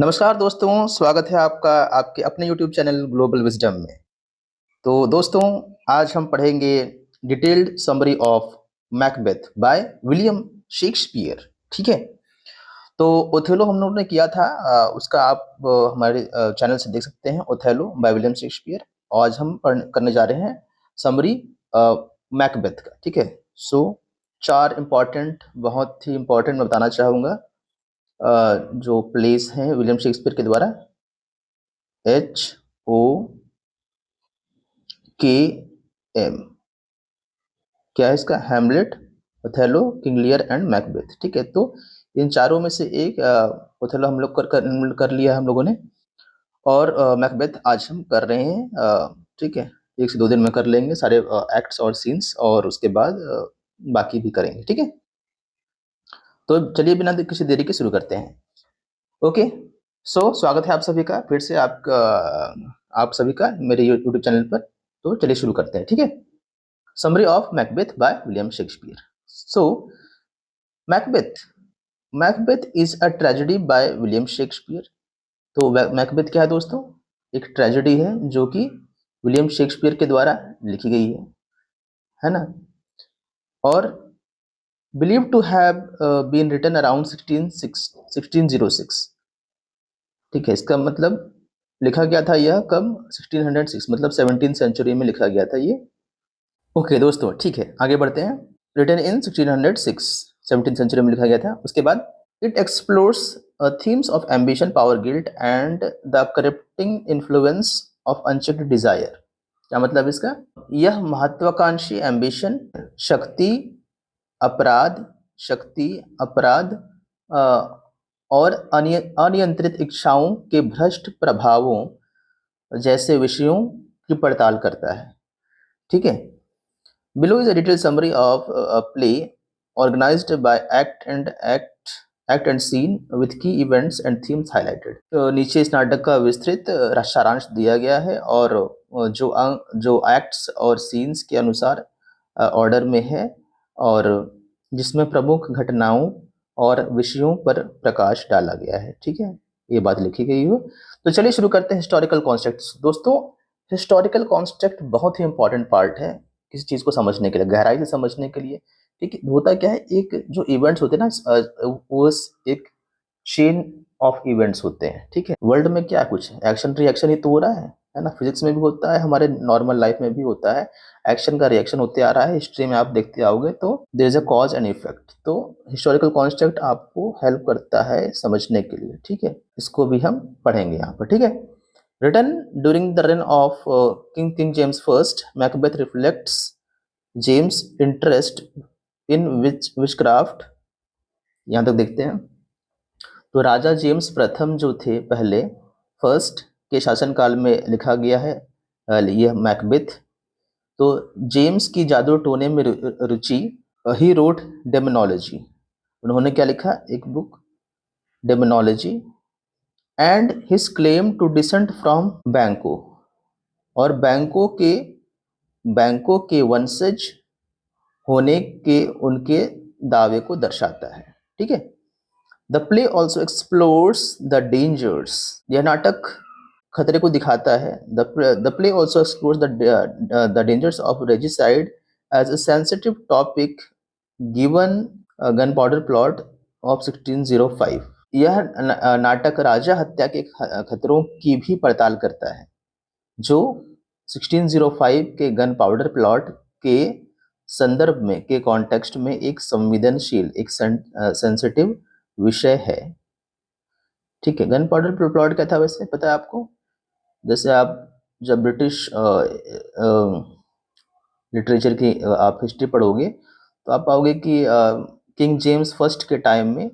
नमस्कार दोस्तों, स्वागत है आपका आपके अपने YouTube चैनल ग्लोबल विजडम में। तो दोस्तों, आज हम पढ़ेंगे detailed summary of Macbeth by William Shakespeare. ठीक है। तो ओथेलो हम लोगों ने किया था, उसका आप हमारे चैनल से देख सकते हैं, ओथेलो बाय विलियम शेक्सपियर। आज हम करने जा रहे हैं समरी मैकबेथ का। ठीक है। सो चार इम्पॉर्टेंट, बहुत ही इम्पॉर्टेंट मैं बताना चाहूँगा जो प्लेस हैं विलियम शेक्सपियर के द्वारा। HOKM, क्या है इसका? Hamlet, Othello, King Lear and Macbeth. ठीक है। तो इन चारों में से एक ओथेलो हम लोग कर लिया हम लोगों ने, और मैकबेथ आज हम कर रहे हैं। ठीक है। 1 से 2 दिन में कर लेंगे सारे एक्ट्स और सीन्स, और उसके बाद बाकी भी करेंगे। ठीक है। तो चलिए बिना किसी देरी के शुरू करते हैं। ओके। सो स्वागत है आप सभी का फिर से आप सभी का मेरे यूट्यूब चैनल पर। तो चलिए शुरू करते हैं। ठीक है। Summary of Macbeth by William Shakespeare. So Macbeth Macbeth is a tragedy by William Shakespeare. तो मैकबेथ क्या है दोस्तों? एक ट्रेजेडी है जो कि विलियम शेक्सपियर के द्वारा लिखी गई है ना। और believe to have been written around 1606। ठीक है। इसका मतलब लिखा गया था यह कब? 1606, मतलब 17th सेंचुरी में लिखा गया था ये। ओके दोस्तों, ठीक है, आगे बढ़ते हैं। रिटन इन 1606, 17th सेंचुरी में लिखा गया था। उसके बाद it explores themes of ambition, power, guilt and the corrupting influence of unchecked desire। क्या मतलब इसका? यह महत्वाकांक्षी एम्बिशन, शक्ति अपराध और अनियंत्रित इच्छाओं के भ्रष्ट प्रभावों जैसे विषयों की पड़ताल करता है। ठीक है। Below is a detail summary of a play organized by act and scene with key events and themes highlighted. तो नीचे इस नाटक का विस्तृत सारांश दिया गया है, और जो एक्ट्स और सीन्स के अनुसार ऑर्डर में है, और जिसमें प्रमुख घटनाओं और विषयों पर प्रकाश डाला गया है। ठीक है, ये बात लिखी गई हो। तो चलिए शुरू करते हैं हिस्टोरिकल कॉन्सेप्ट। दोस्तों, हिस्टोरिकल कॉन्सेप्ट बहुत ही इंपॉर्टेंट पार्ट है किसी चीज़ को समझने के लिए, गहराई से समझने के लिए। ठीक है। होता क्या है, एक जो इवेंट्स होते हैं ना, वो एक चेन ऑफ इवेंट्स होते हैं। ठीक है। वर्ल्ड में क्या कुछ एक्शन रिएक्शन ही तो हो रहा है ना। फिजिक्स में भी होता है, हमारे नॉर्मल लाइफ में भी होता है। एक्शन का रिएक्शन होते आ रहा है, हिस्ट्री में आप देखते आओगे तो there is a cause and effect. तो हिस्टोरिकल कॉन्सेप्ट आपको हेल्प करता है समझने के लिए। ठीक है। इसको भी हम पढ़ेंगे यहाँ पर। ठीक है। Written during the reign of king James first, Macbeth reflects James interest in witchcraft. यहाँ तक देखते हैं। तो राजा जेम्स प्रथम जो थे, पहले फर्स्ट के शासनकाल में लिखा गया है यह मैकबेथ। तो जेम्स की जादू टोने में रुचि, ही रोट डेमोनोलॉजी। उन्होंने क्या लिखा? एक book, demonology. And his claim to descent from Banquo, और बैंको के वंशज होने के उनके दावे को दर्शाता है। ठीक है। The play also explores the dangers. यह नाटक खतरे को दिखाता है। The play also explores the dangers of regicide as a sensitive topic given gun powder plot of 1605। यह नाटक राजा हत्या के खतरों की भी पड़ताल करता है, जो 1605 के गन पाउडर प्लॉट के संदर्भ में, के कॉन्टेक्स्ट में एक संवेदनशील, एक सेंसिटिव विषय है। ठीक है। गन पाउडर प्लॉट क्या था वैसे पता है आपको? जैसे आप जब ब्रिटिश लिटरेचर की आप हिस्ट्री पढ़ोगे तो आप पाओगे कि किंग जेम्स फर्स्ट के टाइम में,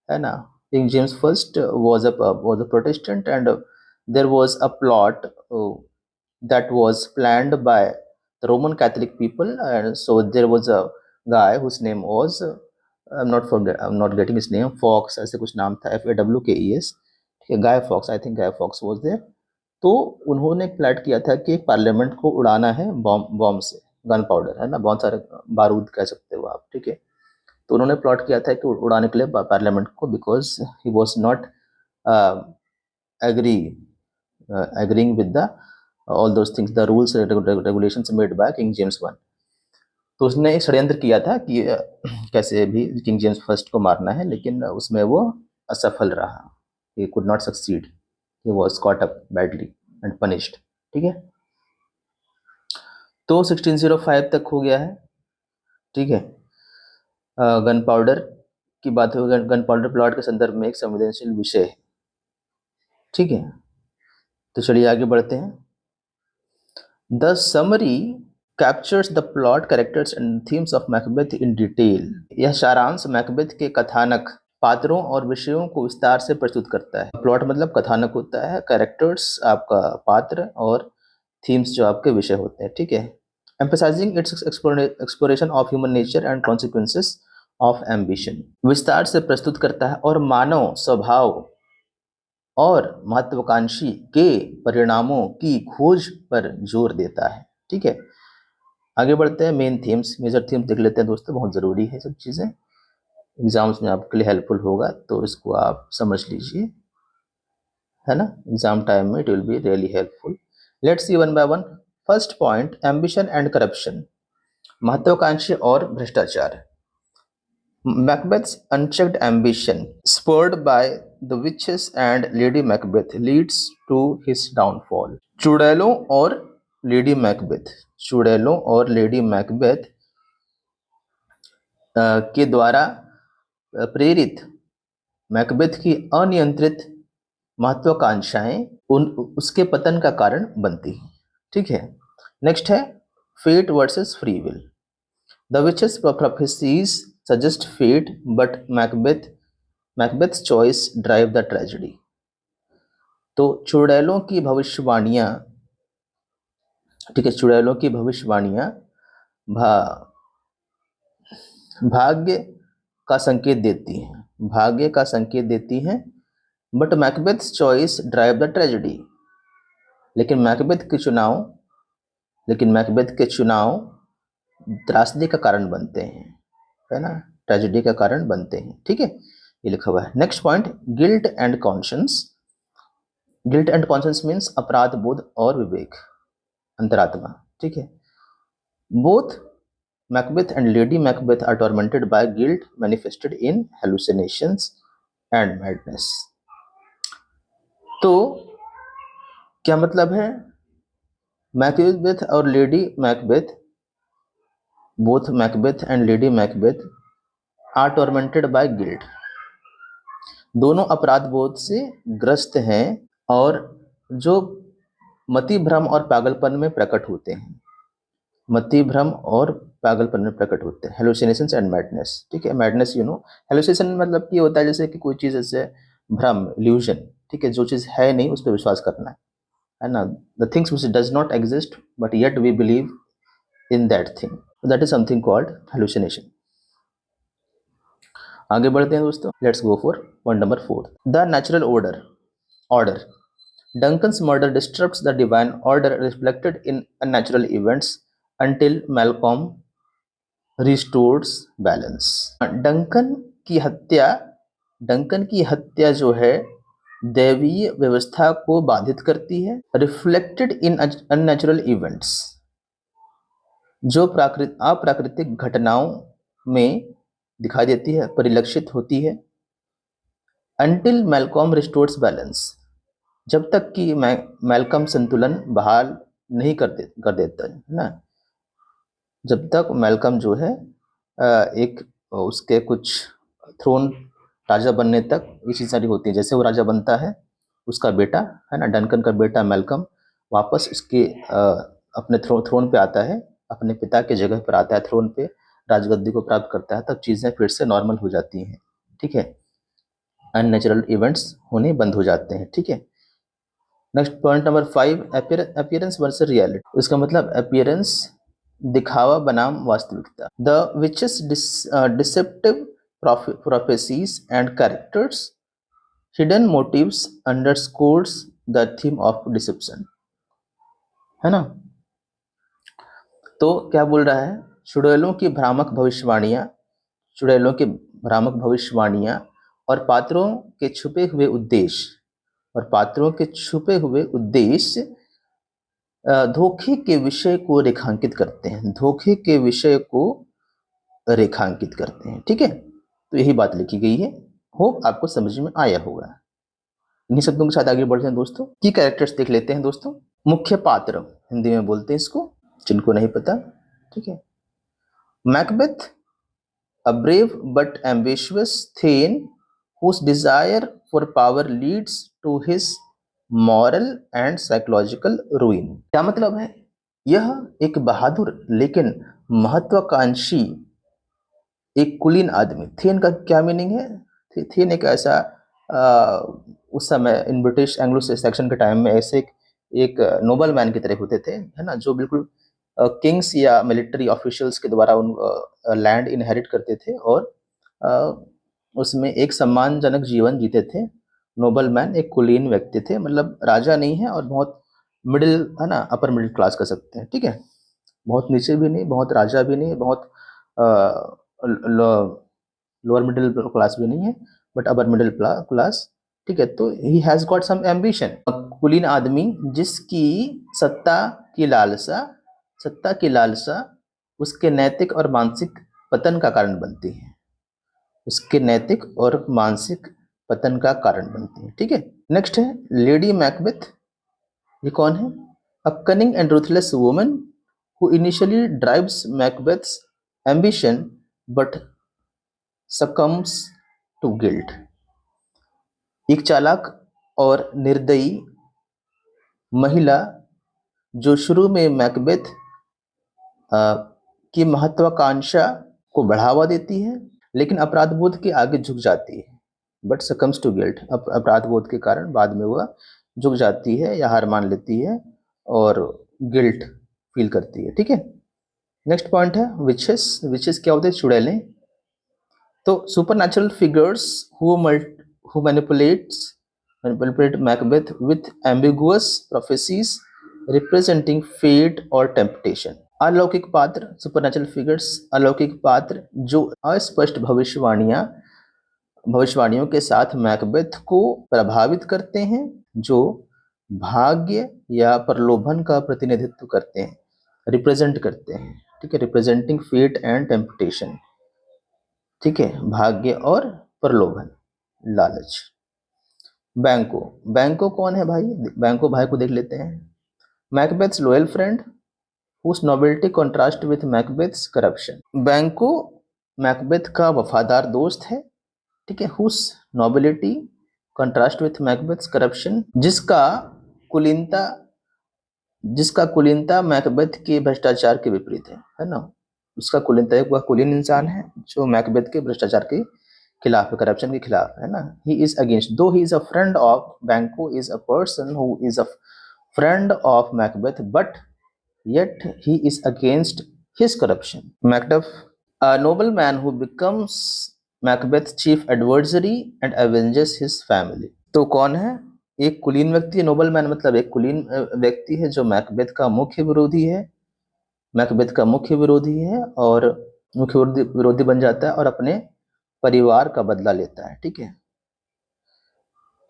है ना, king James first was a protestant, and there was a plot that was planned by the Roman Catholic people, and so there was a guy whose name was I'm not getting his name, Fox ऐसे कुछ नाम था, FAWKES। ठीक है, Guy Fawkes, I think Guy Fawkes was there. तो उन्होंने एक plot किया था कि एक पार्लियामेंट को उड़ाना है बॉम्ब से, गन पाउडर, है ना, बहुत सारे बारूद कह सकते हो आप। ठीक है। तो उन्होंने प्लॉट किया था कि उड़ाने के लिए पार्लियामेंट को, because he was not agree agreeing with the all those things, the rules regulations made by King James one. तो उसने एक षड्यंत्र किया था कि कैसे भी किंग जेम्स फर्स्ट को मारना है, लेकिन उसमें वो असफल रहा। He could not succeed, he was caught up badly and punished. ठीक है, तो 1605 तक हो गया है। ठीक है, गन पाउडर की बात हो, गन पाउडर प्लॉट के संदर्भ में एक संवेदनशील विषय है। ठीक है, तो चलिए आगे बढ़ते हैं। The summary captures the plot, characters and themes of Macbeth in detail. यह सारांश मैकबेथ के कथानक, पात्रों और विषयों को विस्तार से प्रस्तुत करता है। प्लॉट मतलब कथानक होता है, कैरेक्टर्स आपका पात्र, और थीम्स जो आपके विषय होते हैं। ठीक है, emphasising it's exploration of human nature and consequences of ambition. विस्तार से प्रस्तुत करता है और मानव स्वभाव और महत्वाकांक्षी के परिणामों की खोज पर जोर देता है। ठीक है, आगे बढ़ते हैं। मेन थीम्स, मेजर थीम्स देख लेते हैं दोस्तों, बहुत ज़रूरी है सब चीज़ें, एग्जाम्स में आपके लिए हेल्पफुल होगा, तो इसको आप समझ लीजिए, है ना। एग्जाम टाइम में it will be really helpful. Let's see one by one. First point, ambition and corruption, महत्वाकांक्षी और भ्रष्टाचार। Macbeth's unchecked ambition, spurred by the witches and Lady Macbeth, leads to his downfall. चुड़ैलों और lady Macbeth, चुड़ैलों और lady Macbeth के द्वारा प्रेरित Macbeth की अनियंत्रित महत्वाकांक्षाएं उसके पतन का कारण बनती हैं। ठीक है, नेक्स्ट है fate versus free will. The witches prophecies suggest fate, but Macbeth's choice drive the tragedy. तो चुड़ैलों की भविष्यवाणियां, ठीक है, चुड़ैलों की भविष्यवाणियां भाग्य का संकेत देती हैं, भाग्य का संकेत देती हैं, but Macbeth's choice drive the tragedy. लेकिन मैकबेथ के चुनाव त्रासदी का कारण बनते हैं, है ना, ट्रेजेडी का कारण बनते हैं। ठीक है, ये लिखा हुआ है। Next point, guilt and conscience. Guilt and conscience means अपराध बोध और विवेक, अंतरात्मा। ठीक है, both Macbeth and lady Macbeth are tormented by guilt manifested in hallucinations and madness. तो क्या मतलब है, मैकबेथ और lady Macbeth, both Macbeth and lady Macbeth are tormented by guilt, दोनों अपराध बोध से ग्रस्त हैं और जो मति भ्रम और पागलपन में प्रकट होते हैं, मति भ्रम और पागलपन में प्रकट होते हैं, हेलुसिनेशंस एंड मैडनेस। ठीक है, मैडनेस यू नो, हेलुसिनेशन मतलब ये होता है जैसे कि कोई चीज़ ऐसे भ्रम, इल्यूजन, ठीक है, जो चीज़ है नहीं उस पर विश्वास करना है ना, the things which does not exist but yet we believe in that thing, that is something called hallucination. आगे बढ़ते हैं दोस्तों, let's go for point number 4, the natural order. Duncan's murder disrupts the divine order reflected in unnatural events until Malcolm restores balance. Duncan की हत्या जो है दैवीय व्यवस्था को बाधित करती है। रिफ्लेक्टेड इन अननेचुरल इवेंट्स, जो अप्राकृतिक घटनाओं में दिखाई देती है, परिलक्षित होती है। Until Malcolm restores balance, जब तक कि मैल्कम संतुलन बहाल नहीं कर देता है ना, जब तक मैल्कम जो है एक उसके कुछ थ्रोन राजा बनने तक ये चीज़ सारी होती है। जैसे वो राजा बनता है, उसका बेटा है ना, डंकन का बेटा मैल्कम वापस उसके अपने थ्रोन पे आता है, अपने पिता के जगह पर आता है, थ्रोन पे राजगद्दी को प्राप्त करता है, तब चीज़ें फिर से नॉर्मल हो जाती हैं। ठीक है, अननेचुरल इवेंट्स होने बंद हो जाते हैं। ठीक है, next point number 5, appearance versus reality. इसका मतलब अपीयरेंस दिखावा बनाम वास्तविकता। The witches deceptive prophecies and characters hidden motives underscores the theme of deception, है ना। तो क्या बोल रहा है, चुड़ैलों की भ्रामक भविष्यवाणियां और पात्रों के छुपे हुए उद्देश्य और पात्रों के छुपे हुए उद्देश्य धोखे के विषय को रेखांकित करते हैं, धोखे के विषय को रेखांकित करते हैं। ठीक है, तो यही बात लिखी गई है। होप आपको समझ में आया होगा। इन्हीं शब्दों के साथ आगे बढ़ते हैं दोस्तों। की कैरेक्टर्स देख लेते हैं दोस्तों। मुख्य पात्र हिंदी में बोलते हैं इसको, जिनको नहीं पता। ठीक है, Macbeth, a brave but ambitious Thane whose desire for power leads to his moral and psychological ruin। क्या मतलब है? यह एक बहादुर लेकिन महत्वाकांक्षी एक कुलीन आदमी। थेन का क्या मीनिंग है? थेन एक ऐसा उस समय इन ब्रिटिश एंग्लो सेक्शन के टाइम में ऐसे एक नोबल मैन की तरह होते थे, है ना, जो बिल्कुल किंग्स या मिलिट्री ऑफिशियल्स के द्वारा उन लैंड इनहेरिट करते थे और उसमें एक सम्मानजनक जीवन जीते थे। नोबल मैन एक कुलीन व्यक्ति थे, मतलब राजा नहीं है और बहुत मिडिल, है ना, अपर मिडिल क्लास कर सकते हैं। ठीक है, बहुत नीचे भी नहीं, बहुत राजा भी नहीं, बहुत लोअर मिडिल क्लास भी नहीं है, बट अपर मिडिल क्लास। ठीक है, तो he has got some ambition. कुलीन आदमी जिसकी सत्ता की लालसा उसके नैतिक और मानसिक पतन का कारण बनती है, उसके नैतिक और मानसिक पतन का कारण बनती है। ठीक है, नेक्स्ट है लेडी मैकबेथ। ये कौन है? A cunning and ruthless woman who initially drives Macbeth's ambition but succumbs to guilt। एक चालाक और निर्दयी महिला जो शुरू में मैकबेथ की महत्वाकांक्षा को बढ़ावा देती है लेकिन अपराध बोध के आगे झुक जाती है। बट succumbs to guilt, अपराध बोध के कारण बाद में वह झुक जाती है या हार मान लेती है और गिल्ट फील करती है। ठीक है, नेक्स्ट पॉइंट है विचेस। विचेस क्या होते हैं? चुड़ैलें। तो supernatural figures who manipulate Macbeth with ambiguous prophecies representing fate और temptation। अलौकिक पात्र, सुपरनैचुरल फिगर्स, अलौकिक पात्र जो अस्पष्ट भविष्यवाणियों के साथ मैकबेथ को प्रभावित करते हैं, जो भाग्य या प्रलोभन का प्रतिनिधित्व करते हैं, रिप्रेजेंट करते हैं। ठीक है, रिप्रेजेंटिंग फेट एंड टेम्पटेशन। ठीक है, भाग्य और प्रलोभन, लालच। बैंको। बैंको कौन है भाई? बैंको भाई को देख लेते हैं। Macbeth's loyal friend whose nobility contrast with Macbeth's corruption। Banquo Macbeth का वफादार दोस्त है। ठीक है, whose nobility contrast with Macbeth's corruption, जिसका कुलीनता मैकबेथ के भ्रष्टाचार के विपरीत है ना। उसका कुलीनता, वह कुलीन इंसान है जो मैकबेथ के भ्रष्टाचार के खिलाफ है, करप्शन के खिलाफ, है ना। ही is against, though he is a friend of, Banquo is a person who is a friend of Macbeth but yet he is against his corruption। Macduff, a nobleman who becomes Macbeth's chief adversary and avenges his family। तो कौन है? एक कुलीन व्यक्ति है। Nobleman मतलब एक कुलीन व्यक्ति है जो मैकबेथ का मुख्य विरोधी है, मैकबेथ का मुख्य विरोधी है और मुख्य विरोधी बन जाता है और अपने परिवार का बदला लेता है। ठीक है,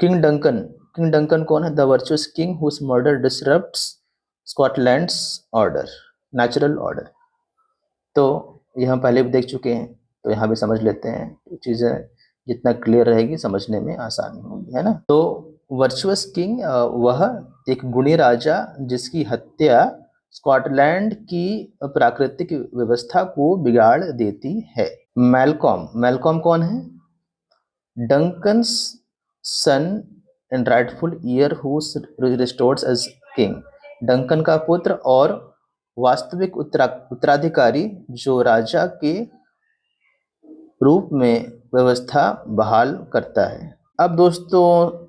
किंग डंकन। किंग डंकन कौन है? The virtuous king whose murder disrupts Scotland's order, natural order. तो ये हम पहले भी देख चुके हैं, तो यहाँ भी समझ लेते हैं। तो चीज़ें जितना क्लियर रहेगी समझने में आसानी होगी, है ना। तो वर्चुअस किंग वह एक गुणी राजा जिसकी हत्या स्कॉटलैंड की प्राकृतिक व्यवस्था को बिगाड़ देती है। मैलकॉम। मैलकॉम कौन है? Duncan's son and rightful heir who restores as king. Duncan का पुत्र और वास्तविक उत्तराधिकारी जो राजा के रूप में व्यवस्था बहाल करता है। अब दोस्तों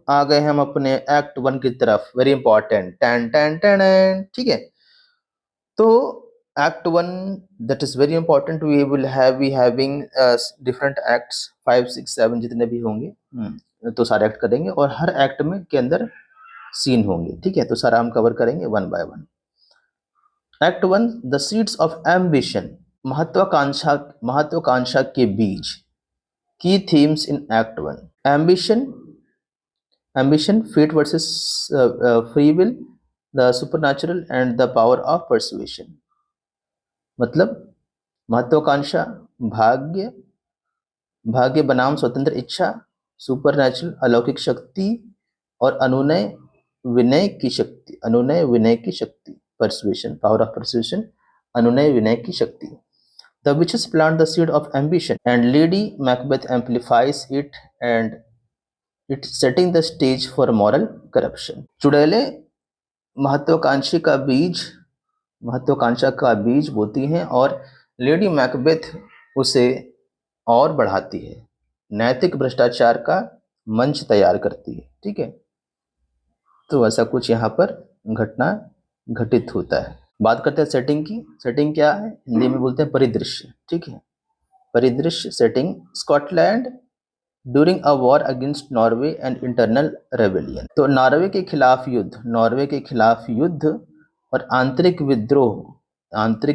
आ गए हम अपने एक्ट 1 की तरफ। वेरी इंपॉर्टेंट, टैन टैन टैन। ठीक है, तो act 1 that is very important. We will having different acts 5 6 7 जितने भी होंगे, तो सारे एक्ट करेंगे और हर एक्ट में के अंदर सीन होंगे। ठीक है, तो सारा हम कवर करेंगे one by one. Act 1, the seeds of ambition, महत्वाकांक्षा के बीज। की themes in act 1, ambition, ambition, fate versus free will, the supernatural and the power of persuasion. मतलब महत्वाकांक्षा, भाग्य, भाग्य बनाम स्वतंत्र इच्छा, सुपरनैचुरल अलौकिक शक्ति, और अनुनय विनय की शक्ति, अनुनय विनय की शक्ति, परसुएशन, पावर ऑफ परसुएशन, अनुनय विनय की शक्ति। The witches plant the seed of ambition, and Lady Macbeth amplifies it, and it setting the stage for moral corruption. चुड़ैलें महत्वाकांक्षा का बीज बोती हैं और लेडी मैकबेथ उसे और बढ़ाती है, नैतिक भ्रष्टाचार का मंच तैयार करती है। ठीक है, तो ऐसा कुछ यहाँ पर घटना घटित होता है। बात करते हैं सेटिंग की। सेटिंग क्या है? हिंदी में बोलते हैं परिदृश्य। ठीक है, परिदृश्य, setting, Scotland during a war against Norway and internal rebellion. तो नॉर्वे के खिलाफ युद्ध और आंतरिक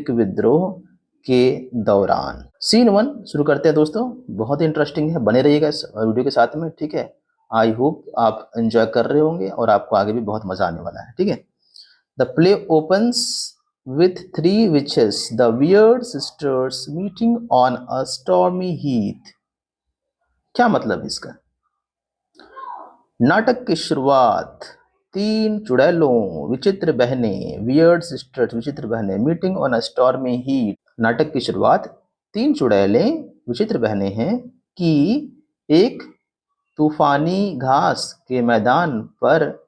विद्रोह के दौरान। सीन 1 शुरू करते हैं दोस्तों, बहुत ही इंटरेस्टिंग है, बने रहिएगा इस वीडियो के साथ में। ठीक है, आई होप आप एंजॉय कर रहे होंगे और आपको आगे भी बहुत मजा आने वाला है। ठीक है, the play opens with 3 witches, the weird sisters, meeting on a stormy heath। क्या मतलब इसका? नाटक की शुरुआत 3 चुड़ैलों, विचित्र बहनें, वियर्ड सिस्टर्स, विचित्र बहनें, meeting on a stormy heat. नाटक की शुरुआत 3 चुड़ैलें, विचित्र बहनें हैं कि एक तूफानी घास के मैदान पर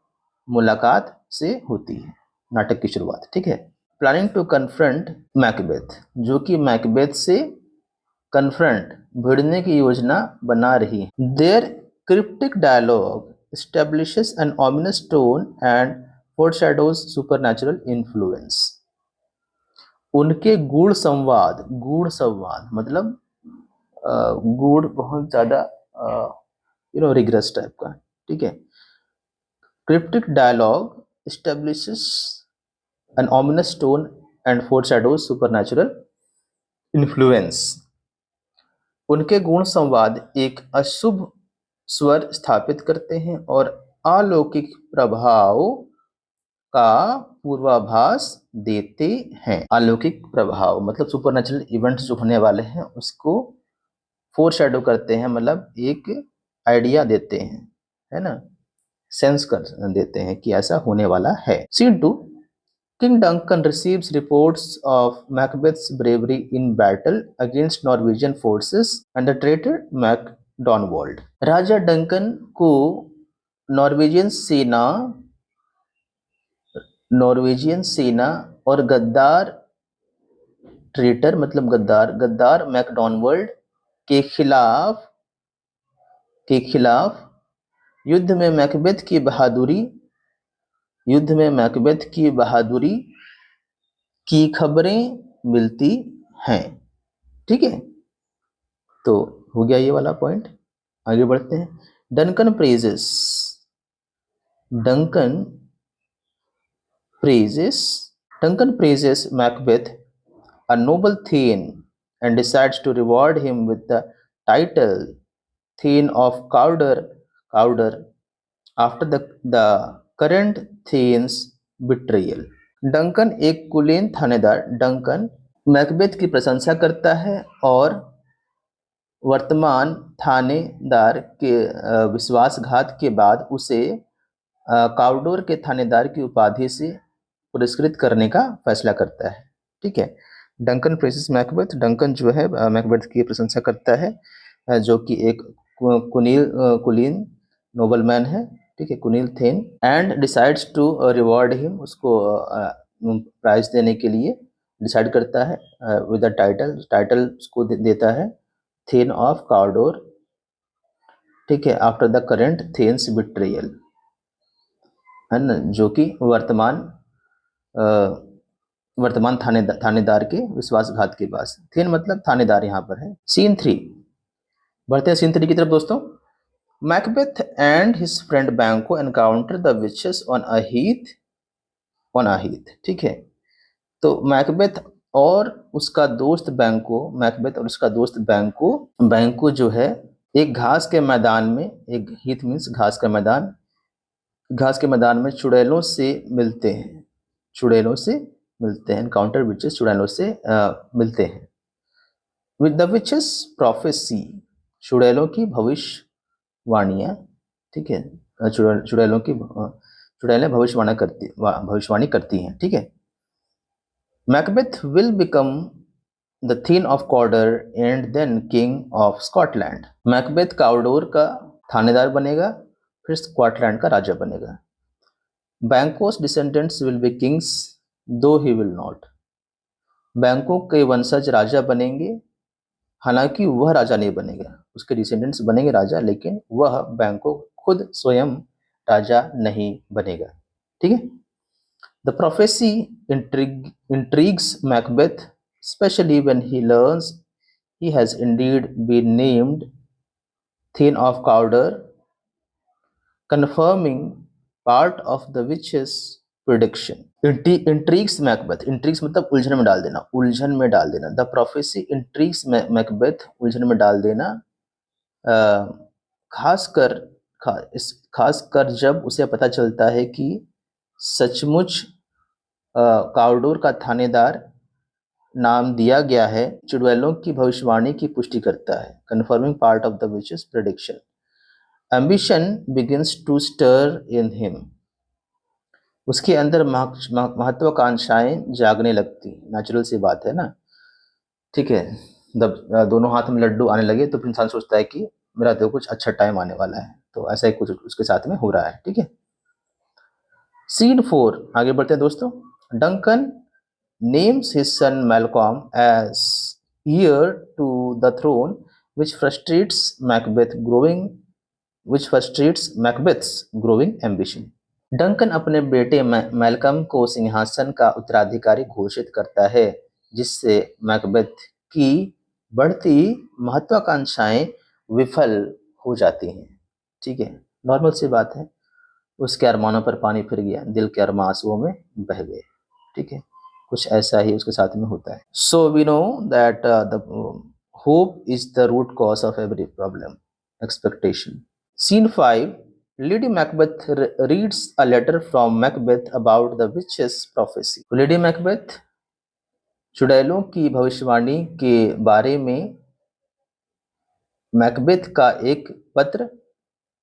मुलाकात से होती है। नाटक की शुरुआत। ठीक है, प्लानिंग टू कन्फ्रंट मैकबेथ, जो कि मैकबेथ से कन्फ्रंट, भिड़ने की योजना बना रही है। Their cryptic dialogue establishes an ominous tone and foreshadows supernatural influence. उनके गूढ़ संवाद मतलब गूढ़, बहुत ज्यादा रिग्रेस टाइप का। ठीक है, cryptic dialogue establishes an ominous tone and foreshadows supernatural influence। उनके गुण संवाद एक अशुभ स्वर स्थापित करते हैं और अलौकिक प्रभाव का पूर्वाभास देते हैं। अलौकिक प्रभाव मतलब सुपरनैचुरल इवेंट्स जो होने वाले हैं उसको फोरशैडो करते हैं, मतलब एक आइडिया देते हैं, है ना, सेंस कर देते हैं कि ऐसा होने वाला है। Scene 2, King Duncan receives reports of Macbeth's bravery in battle against Norwegian forces and the traitor MacDonald। Raja Duncan को नॉर्वेजियन सेना और गद्दार, ट्रेटर मतलब गद्दार मैकडॉनवर्ड के खिलाफ युद्ध में मैकबेथ की बहादुरी की खबरें मिलती हैं। ठीक है, तो हो गया ये वाला पॉइंट। आगे बढ़ते हैं। Duncan praises Macbeth a noble Thane and decides to reward him with the title Thane of Cawdor after the current Thane's betrayal। Duncan एक कुलीन थानेदार डंकन मैकबेथ की प्रशंसा करता है और वर्तमान थानेदार के विश्वासघात के बाद उसे काउडोर के थानेदार की उपाधि से पुरस्कृत करने का फैसला करता है। ठीक है, डंकन प्रेजेस मैकबेथ, डंकन जो है मैकबेथ की प्रशंसा करता है, जो कि एक कुलीन नोबलमैन है। ठीक है, कुनील then, and decides to reward him, उसको प्राइज देने के लिए डिसाइड करता है विद द टाइटल उसको देता है थेन ऑफ काउडोर। ठीक है, आफ्टर द करेंट थेन्स बिट्रेयल, है ना, जो कि वर्तमान थानेदार के विश्वासघात के पास। थेन मतलब थानेदार यहाँ पर है। सीन 3, बढ़ते हैं सीन 3 की तरफ दोस्तों। Macbeth and his friend Banquo encounter the witches on a heath। ठीक है, तो मैकबेथ और उसका दोस्त बैंको जो है एक घास के मैदान में, एक हीथ मीन्स घास का मैदान, घास के मैदान में चुड़ैलों से मिलते हैं, चुड़ैलों से मिलते हैं, एनकाउंटर विचेस, चुड़ैलों से मिलते हैं। विद द विचेस प्रोफेसी, चुड़ैलों की भविष्यवाणियाँ, ठीक है, चुड़ैलों की चुड़ैलें भविष्यवाणी करती हैं, ठीक है। Macbeth will become the thane of Cawdor and then king of Scotland. Macbeth Cawdor का थानेदार बनेगा, फिर स्कॉटलैंड का राजा बनेगा। Banquo's descendants will be kings though he will not. बैंकों के वंशज राजा बनेंगे, हालांकि वह राजा नहीं बनेगा, उसके डिसेंडेंट्स बनेंगे राजा, लेकिन वह बैंकों खुद स्वयं राजा नहीं बनेगा, ठीक है। The prophecy intrigues Macbeth, especially when he learns he has indeed been named Thane of Cawdor, confirming part of the witch's prediction. Intrigues Macbeth, intrigues मतलब उलझन में डाल देना, उलझन में डाल देना। The prophecy intrigues Macbeth, उलझन में डाल देना, खासकर जब उसे पता चलता है कि सचमुच काउडोर का थानेदार नाम दिया गया है, चुड़ैलों की भविष्यवाणी की पुष्टि करता है, confirming part of the witch's prediction. Ambition begins to stir in him. उसके अंदर महत्वाकांक्षाएं जागने लगती, नेचुरल सी बात है ना, ठीक है। जब दोनों हाथ में लड्डू आने लगे तो इंसान सोचता है कि मेरा तो कुछ अच्छा टाइम आने वाला है, तो ऐसा ही कुछ उसके साथ में हो रहा है, ठीक है। सीन 4, आगे बढ़ते हैं दोस्तों। Duncan names his son Malcolm as heir to the throne, which frustrates Macbeth's growing ambition. Duncan अपने बेटे मैल्कम को सिंहासन का उत्तराधिकारी घोषित करता है, जिससे मैकबेथ की बढ़ती महत्वाकांक्षाएं विफल हो जाती हैं, ठीक है। नॉर्मल सी बात है, उसके अरमानों पर पानी फिर गया, दिल के अरमान आंसुओं में बह गए, ठीक है। कुछ ऐसा ही उसके साथ में होता है। So we know that the hope is the root cause of every problem, expectation. Scene 5, Lady Macbeth reads a letter from Macbeth about the witches' prophecy. Lady Macbeth चुड़ैलों की भविष्यवाणी के बारे में मैकबेथ का एक पत्र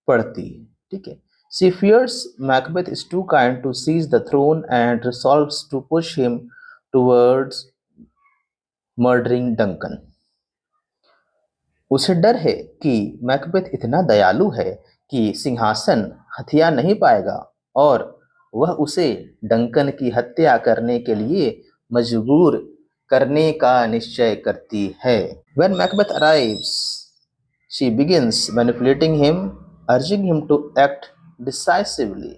पढ़ती है, ठीक है। She fears Macbeth is too kind to seize the throne and resolves to push him towards murdering Duncan. उसे डर है कि मैकबेथ इतना दयालु है कि सिंहासन हथिया नहीं पाएगा और वह उसे डंकन की हत्या करने के लिए मजबूर करने का निश्चय करती है। When Macbeth arrives, she begins manipulating him, urging him to act decisively.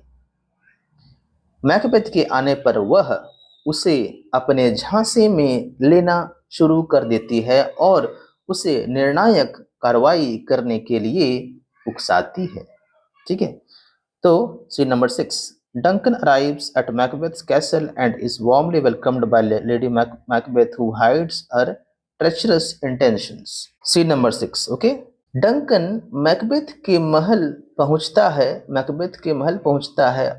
Macbeth के आने पर वह उसे अपने झांसे में लेना शुरू कर देती है और उसे निर्णायक कार्रवाई करने के लिए उकसाती है, ठीक है। तो scene number 6, Duncan arrives at Macbeth's castle and is warmly welcomed by Lady Macbeth who hides her treacherous intentions. Scene number 6, okay. Duncan Macbeth के महल पहुंचता है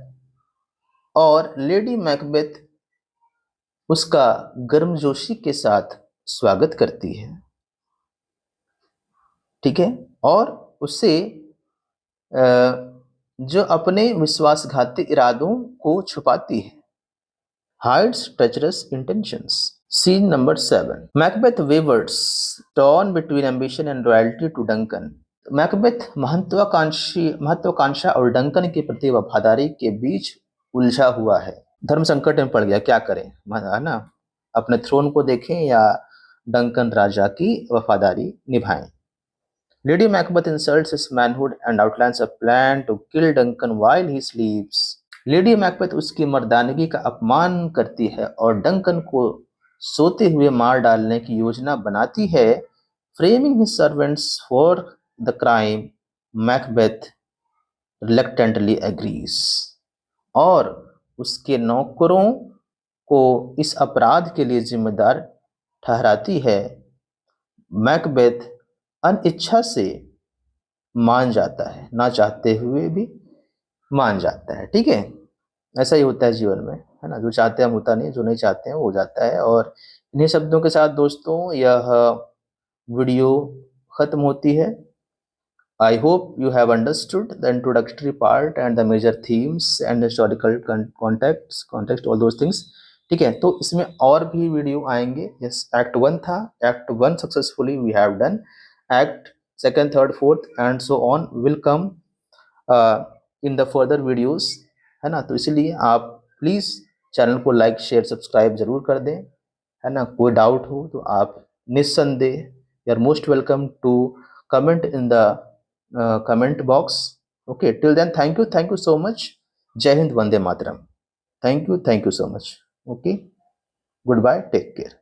और लेडी मैकबेथ उसका गर्मजोशी के साथ स्वागत करती है, ठीक है, और उससे जो अपने विश्वासघाती इरादों को छुपाती है, hides treacherous intentions. Scene number 7. Macbeth wavers, torn between ambition and loyalty to Duncan. Macbeth महत्वाकांक्षा और डंकन के प्रति वफादारी के बीच उलझा हुआ है, धर्म संकट में पड़ गया, क्या करें, है ना, अपने थ्रोन को देखें या डंकन राजा की वफादारी निभाएं। Lady Macbeth insults his manhood and outlines a plan to kill Duncan while he sleeps. Lady Macbeth उसकी मर्दानगी का अपमान करती है और डंकन को सोते हुए मार डालने की योजना बनाती है। Framing his servants for the crime, Macbeth reluctantly agrees, और उसके नौकरों को इस अपराध के लिए जिम्मेदार ठहराती है। मैकबेथ अनिच्छा से मान जाता है, ना चाहते हुए भी मान जाता है। ठीक है, ऐसा ही होता है जीवन में, है ना, जो चाहते हैं हम होता नहीं, जो नहीं चाहते हैं वो हो जाता है। और इन्हीं शब्दों के साथ दोस्तों यह वीडियो खत्म होती है। I hope you have understood the introductory part and the major themes and historical context all those things। ठीक है, तो इसमें और भी वीडियो आएंगे। यस, एक्ट 1 था, act 1 successfully we have done, act second, third, fourth and so on will come in the further videos, है ना। तो इसलिए आप प्लीज़ चैनल को लाइक शेयर सब्सक्राइब जरूर कर दें, है ना। कोई डाउट हो तो आप निस्संदेह, you are most welcome to comment in the comment box। Okay, till then, thank you so much। जय Hind, Vande Mataram. Thank you so much। Okay, goodbye, take care।